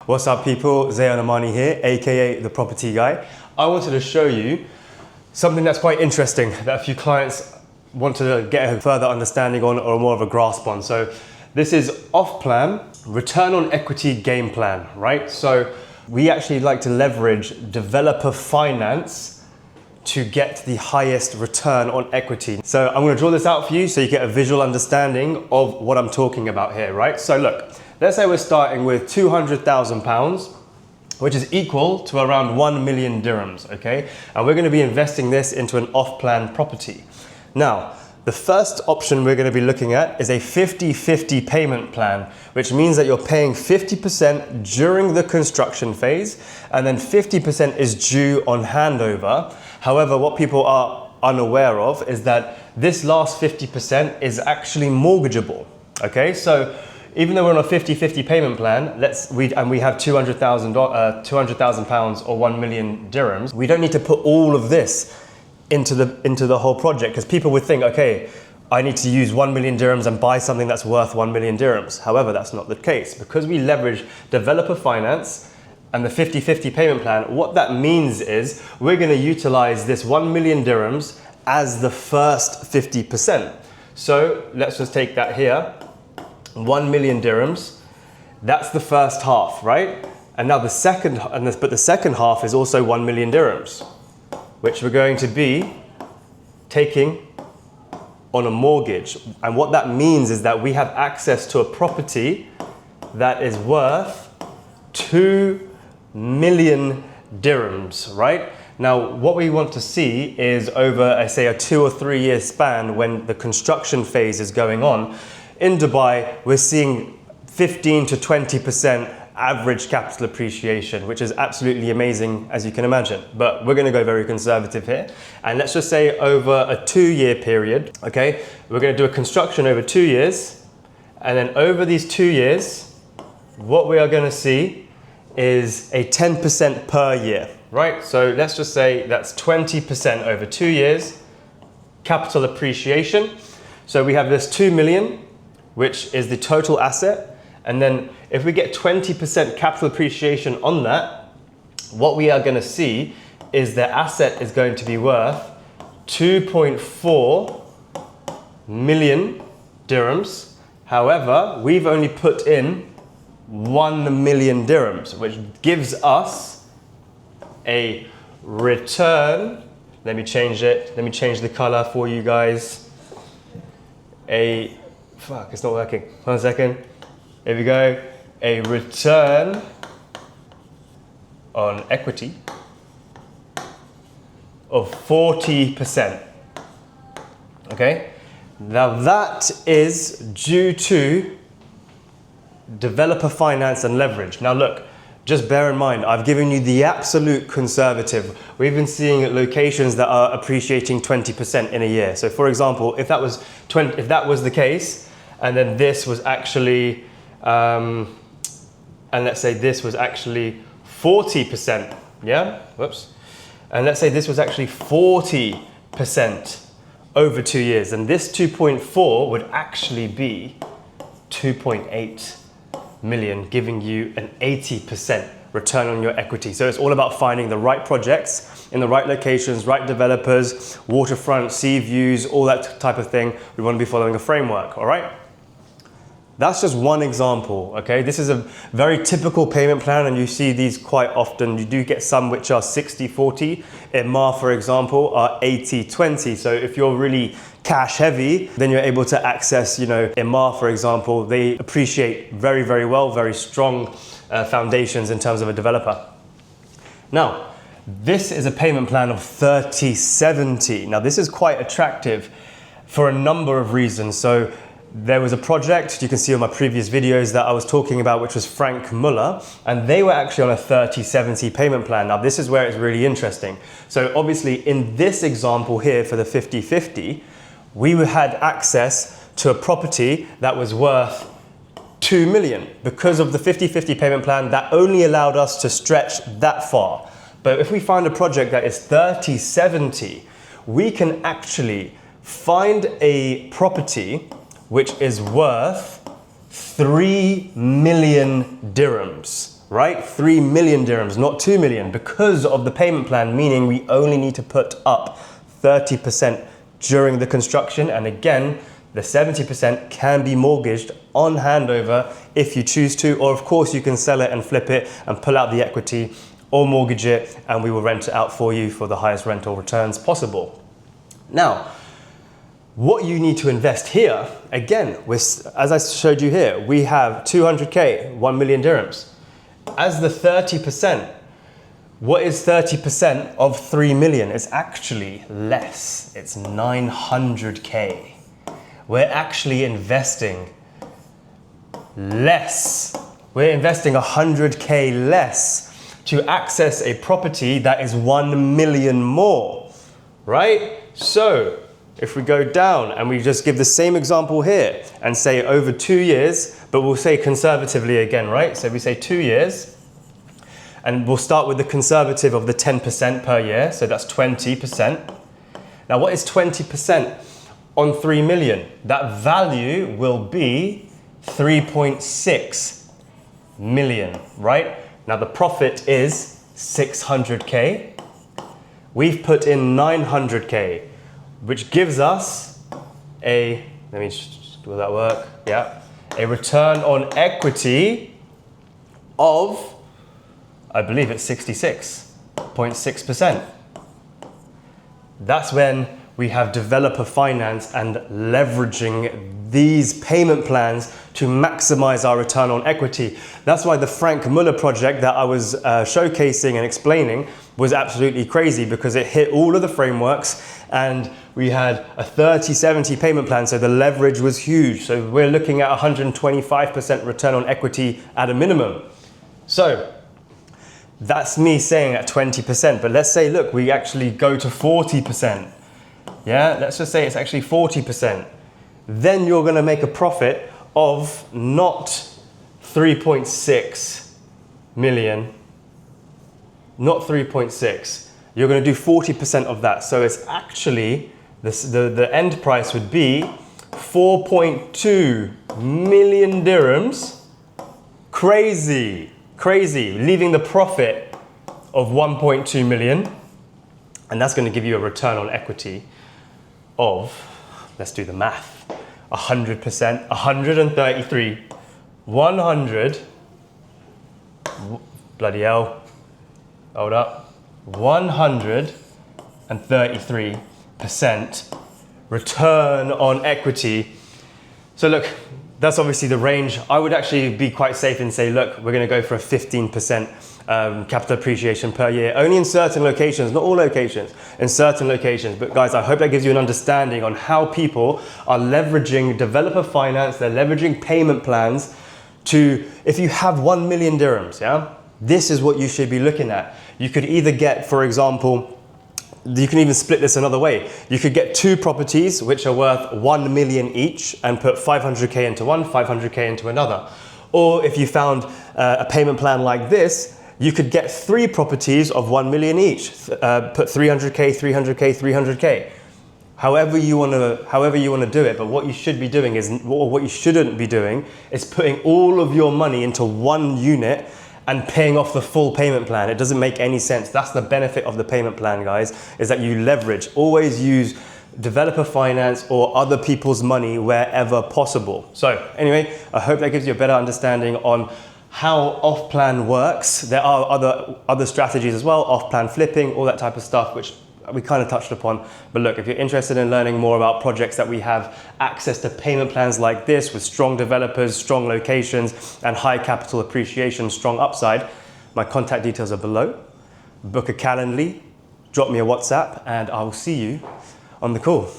What's up people, Zayan Amani here, aka The Property Guy. I wanted to show you something that's quite interesting that a few clients want to get a further understanding on or more of a grasp on. So this is off-plan, return on equity game plan, right? So we actually like to leverage developer finance to get the highest return on equity. So I'm gonna draw this out for you so you get a visual understanding of what I'm talking about here, right? So look, let's say we're starting with £200,000, which is equal to around 1 million dirhams, okay? And we're gonna be investing this into an off-plan property. Now, the first option we're gonna be looking at is a 50-50 payment plan, which means that you're paying 50% during the construction phase, and then 50% is due on handover. However, what people are unaware of is that this last 50% is actually mortgageable, okay? So even though we're on a 50-50 payment plan, we have £200,000 or 1 million dirhams, we don't need to put all of this into the whole project, because people would think, okay, I need to use 1 million dirhams and buy something that's worth 1 million dirhams. However, that's not the case. Because we leverage developer finance and the 50-50 payment plan, what that means is we're going to utilize this 1 million dirhams as the first 50%. So let's just take that here. 1 million dirhams, that's the first half, right? And now the second half is also 1 million dirhams, which we're going to be taking on a mortgage. And what that means is that we have access to a property that is worth 2 million dirhams, right? Now, what we want to see is over, say, a 2 or 3 year span when the construction phase is going on, in Dubai, we're seeing 15 to 20% average capital appreciation, which is absolutely amazing, as you can imagine. But we're gonna go very conservative here. And let's just say over a 2 year period, okay? We're gonna do a construction over 2 years. And then over these 2 years, what we are gonna see is a 10% per year, right? So let's just say that's 20% over 2 years, capital appreciation. So we have this 2 million, which is the total asset. And then if we get 20% capital appreciation on that, what we are gonna see is the asset is going to be worth 2.4 million dirhams. However, we've only put in 1 million dirhams, which gives us a return. Let me change it. Let me change the color for you guys. Fuck, it's not working. 1 second. Here we go. A return on equity of 40%. Okay? Now that is due to developer finance and leverage. Now look, just bear in mind, I've given you the absolute conservative. We've been seeing locations that are appreciating 20% in a year. So for example, if that was the case, and then this was actually, and let's say this was actually 40%, yeah? Whoops. And let's say this was actually 40% over 2 years. And this 2.4 would actually be 2.8 million, giving you an 80% return on your equity. So it's all about finding the right projects in the right locations, right developers, waterfront, sea views, all that type of thing. We want to be following a framework, all right? That's just one example, okay? This is a very typical payment plan, and you see these quite often. You do get some which are 60-40. Imar, for example, are 80-20. So if you're really cash heavy, then you're able to access, Imar, for example. They appreciate very, very well, very strong foundations in terms of a developer. Now, this is a payment plan of 30-70. Now, this is quite attractive for a number of reasons. So there was a project you can see on my previous videos that I was talking about, which was Frank Muller, and they were actually on a 30-70 payment plan. Now this is where it's really interesting. So obviously in this example here for the 50-50, we had access to a property that was worth 2 million. Because of the 50-50 payment plan, that only allowed us to stretch that far. But if we find a project that is 30-70, we can actually find a property which is worth 3 million dirhams. right? 3 million dirhams, not 2 million, because of the payment plan, meaning we only need to put up 30% during the construction. And again, the 70% can be mortgaged on handover if you choose to, or of course you can sell it and flip it and pull out the equity or mortgage it, and we will rent it out for you for the highest rental returns possible. Now, what you need to invest here, again, as I showed you here, we have 200K, 1 million dirhams. As the 30%, what is 30% of 3 million? It's actually less. It's 900K. We're actually investing less. We're investing 100K less to access a property that is 1 million more, right? So if we go down and we just give the same example here and say over 2 years, but we'll say conservatively again, right? So we say 2 years, and we'll start with the conservative of the 10% per year. So that's 20%. Now what is 20% on 3 million? That value will be 3.6 million, right? Now the profit is 600K. We've put in 900K, which gives us a, let me just, will that work? Yeah. A return on equity of, I believe it's 66.6%. That's when we have developer finance and leveraging these payment plans to maximize our return on equity. That's why the Frank Muller project that I was showcasing and explaining was absolutely crazy, because it hit all of the frameworks and we had a 30-70 payment plan, so the leverage was huge. So we're looking at 125% return on equity at a minimum. So that's me saying at 20%, but let's say, look, we actually go to 40%. Yeah, let's just say it's actually 40%. Then you're gonna make a profit of not 3.6 million, not 3.6. You're gonna do 40% of that. So it's actually, the end price would be 4.2 million dirhams. Crazy, crazy, leaving the profit of 1.2 million. And that's gonna give you a return on equity of, let's do the math, 100%, 133, 100, bloody hell, hold up, 133% return on equity. So look, that's obviously the range. I would actually be quite safe and say, look, we're gonna go for a 15% capital appreciation per year, only in certain locations, not all locations, in certain locations. But guys, I hope that gives you an understanding on how people are leveraging developer finance, they're leveraging payment plans to, if you have 1 million dirhams, yeah, this is what you should be looking at. You could either get, for example, you can even split this another way. You could get 2 properties which are worth 1 million each and put 500K into one, 500K into another. Or if you found a payment plan like this, you could get 3 properties of 1 million each, put 300K, 300K, 300K. However you want to do it, but what you should be doing is, or what you shouldn't be doing, is putting all of your money into one unit and paying off the full payment plan. It doesn't make any sense. That's the benefit of the payment plan, guys, is that you leverage. Always use developer finance or other people's money wherever possible. So anyway, I hope that gives you a better understanding on how off-plan works. There are other strategies as well, off-plan flipping, all that type of stuff, which we kind of touched upon. But look, if you're interested in learning more about projects that we have access to payment plans like this with strong developers, strong locations, and high capital appreciation, strong upside, my contact details are below. Book a Calendly, drop me a WhatsApp, and I will see you on the call.